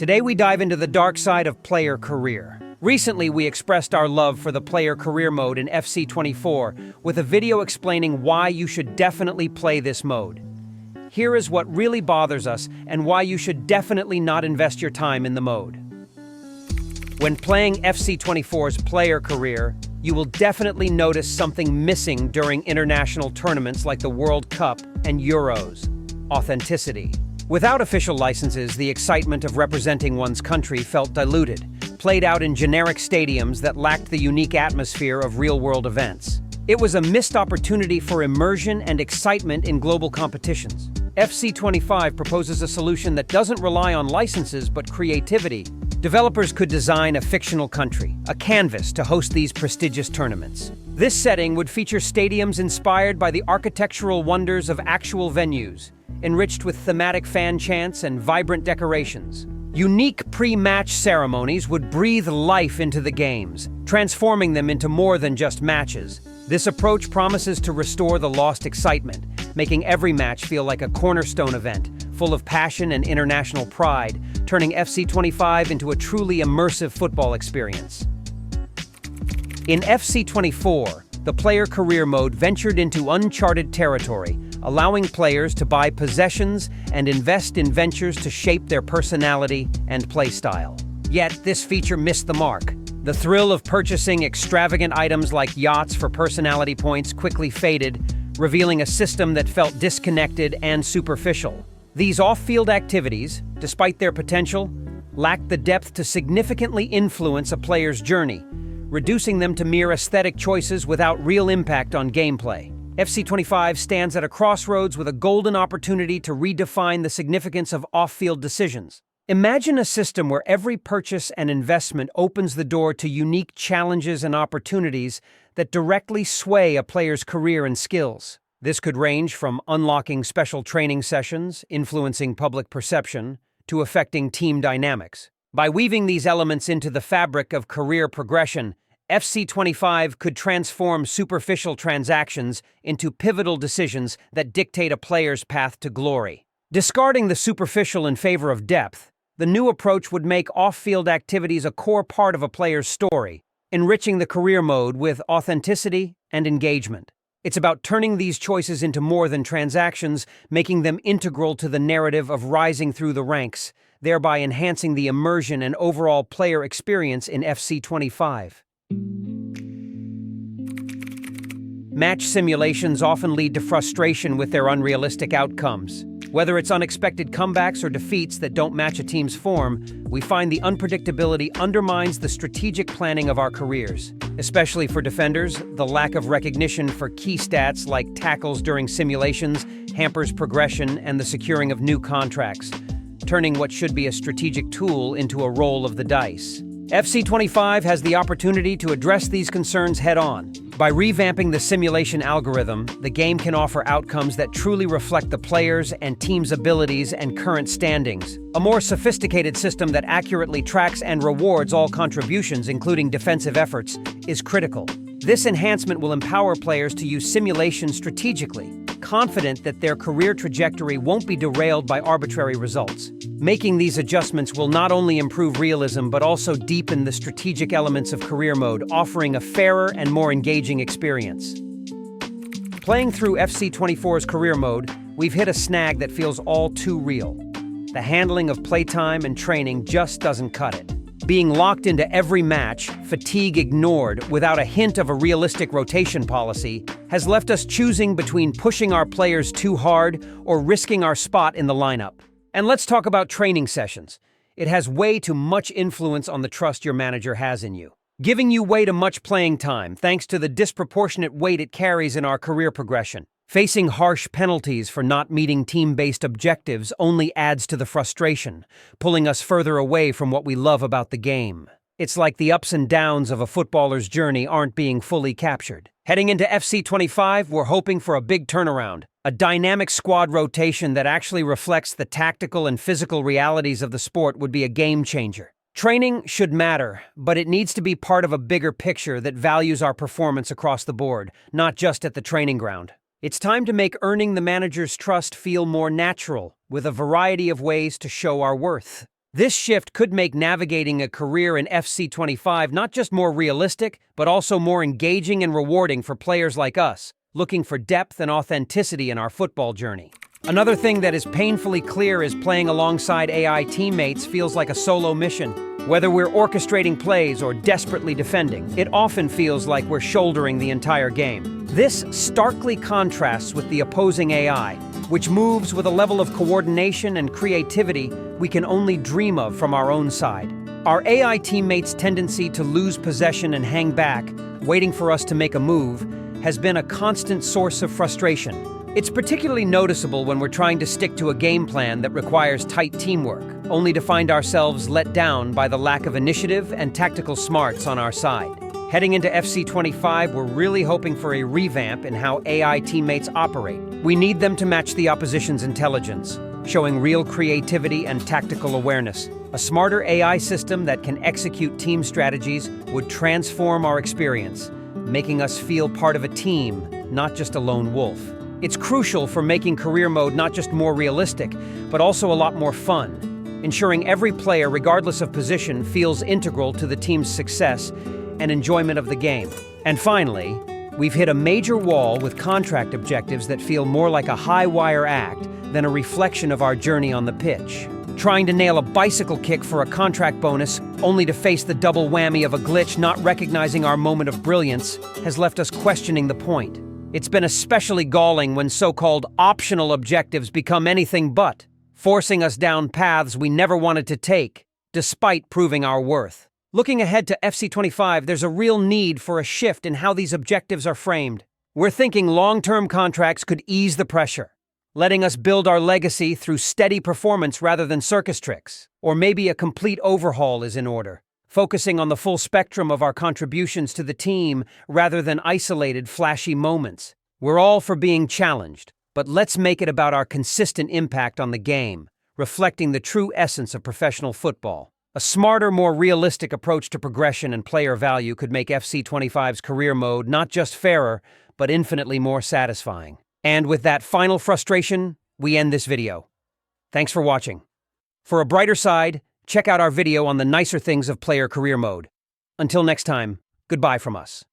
Today we dive into the dark side of player career. Recently, we expressed our love for the player career mode in FC24 with a video explaining why you should definitely play this mode. Here is what really bothers us and why you should definitely not invest your time in the mode. When playing FC24's player career, you will definitely notice something missing during international tournaments like the World Cup and Euros: authenticity. Without official licenses, the excitement of representing one's country felt diluted, played out in generic stadiums that lacked the unique atmosphere of real-world events. It was a missed opportunity for immersion and excitement in global competitions. FC25 proposes a solution that doesn't rely on licenses but creativity. Developers could design a fictional country, a canvas to host these prestigious tournaments. This setting would feature stadiums inspired by the architectural wonders of actual venues, enriched with thematic fan chants and vibrant decorations. Unique pre-match ceremonies would breathe life into the games, transforming them into more than just matches. This approach promises to restore the lost excitement, making every match feel like a cornerstone event, full of passion and international pride, turning FC25 into a truly immersive football experience. In FC24, the player career mode ventured into uncharted territory, allowing players to buy possessions and invest in ventures to shape their personality and play style. Yet, this feature missed the mark. The thrill of purchasing extravagant items like yachts for personality points quickly faded, revealing a system that felt disconnected and superficial. These off-field activities, despite their potential, lacked the depth to significantly influence a player's journey, reducing them to mere aesthetic choices without real impact on gameplay. FC25 stands at a crossroads with a golden opportunity to redefine the significance of off-field decisions. Imagine a system where every purchase and investment opens the door to unique challenges and opportunities that directly sway a player's career and skills. This could range from unlocking special training sessions, influencing public perception, to affecting team dynamics. By weaving these elements into the fabric of career progression, FC25 could transform superficial transactions into pivotal decisions that dictate a player's path to glory. Discarding the superficial in favor of depth, the new approach would make off-field activities a core part of a player's story, enriching the career mode with authenticity and engagement. It's about turning these choices into more than transactions, making them integral to the narrative of rising through the ranks, thereby enhancing the immersion and overall player experience in FC25. Match simulations often lead to frustration with their unrealistic outcomes. Whether it's unexpected comebacks or defeats that don't match a team's form, we find the unpredictability undermines the strategic planning of our careers. Especially for defenders, the lack of recognition for key stats like tackles during simulations hampers progression and the securing of new contracts, turning what should be a strategic tool into a roll of the dice. FC25 has the opportunity to address these concerns head-on. By revamping the simulation algorithm, the game can offer outcomes that truly reflect the players' and team's abilities and current standings. A more sophisticated system that accurately tracks and rewards all contributions, including defensive efforts, is critical. This enhancement will empower players to use simulation strategically, confident that their career trajectory won't be derailed by arbitrary results. Making these adjustments will not only improve realism but also deepen the strategic elements of career mode, offering a fairer and more engaging experience. Playing through FC24's career mode, we've hit a snag that feels all too real. The handling of playtime and training just doesn't cut it. Being locked into every match, fatigue ignored, without a hint of a realistic rotation policy, has left us choosing between pushing our players too hard or risking our spot in the lineup. And let's talk about training sessions. It has way too much influence on the trust your manager has in you, giving you way too much playing time thanks to the disproportionate weight it carries in our career progression. Facing harsh penalties for not meeting team-based objectives only adds to the frustration, pulling us further away from what we love about the game. It's like the ups and downs of a footballer's journey aren't being fully captured. Heading into FC25, we're hoping for a big turnaround, a dynamic squad rotation that actually reflects the tactical and physical realities of the sport would be a game changer. Training should matter, but it needs to be part of a bigger picture that values our performance across the board, not just at the training ground. It's time to make earning the manager's trust feel more natural, with a variety of ways to show our worth. This shift could make navigating a career in FC25 not just more realistic, but also more engaging and rewarding for players like us, looking for depth and authenticity in our football journey. Another thing that is painfully clear is playing alongside AI teammates feels like a solo mission. Whether we're orchestrating plays or desperately defending, it often feels like we're shouldering the entire game. This starkly contrasts with the opposing AI, which moves with a level of coordination and creativity we can only dream of from our own side. Our AI teammates' tendency to lose possession and hang back, waiting for us to make a move, has been a constant source of frustration. It's particularly noticeable when we're trying to stick to a game plan that requires tight teamwork, only to find ourselves let down by the lack of initiative and tactical smarts on our side. Heading into FC25, we're really hoping for a revamp in how AI teammates operate. We need them to match the opposition's intelligence, showing real creativity and tactical awareness. A smarter AI system that can execute team strategies would transform our experience, making us feel part of a team, not just a lone wolf. It's crucial for making career mode not just more realistic, but also a lot more fun, ensuring every player, regardless of position, feels integral to the team's success and enjoyment of the game. And finally, we've hit a major wall with contract objectives that feel more like a high-wire act than a reflection of our journey on the pitch. Trying to nail a bicycle kick for a contract bonus, only to face the double whammy of a glitch not recognizing our moment of brilliance, has left us questioning the point. It's been especially galling when so-called optional objectives become anything but, forcing us down paths we never wanted to take, despite proving our worth. Looking ahead to FC25, there's a real need for a shift in how these objectives are framed. We're thinking long-term contracts could ease the pressure, letting us build our legacy through steady performance rather than circus tricks. Or maybe a complete overhaul is in order, focusing on the full spectrum of our contributions to the team rather than isolated, flashy moments. We're all for being challenged, but let's make it about our consistent impact on the game, reflecting the true essence of professional football. A smarter, more realistic approach to progression and player value could make FC25's career mode not just fairer, but infinitely more satisfying. And with that final frustration, we end this video. Thanks for watching. For a brighter side, check out our video on the nicer things of player career mode. Until next time, goodbye from us.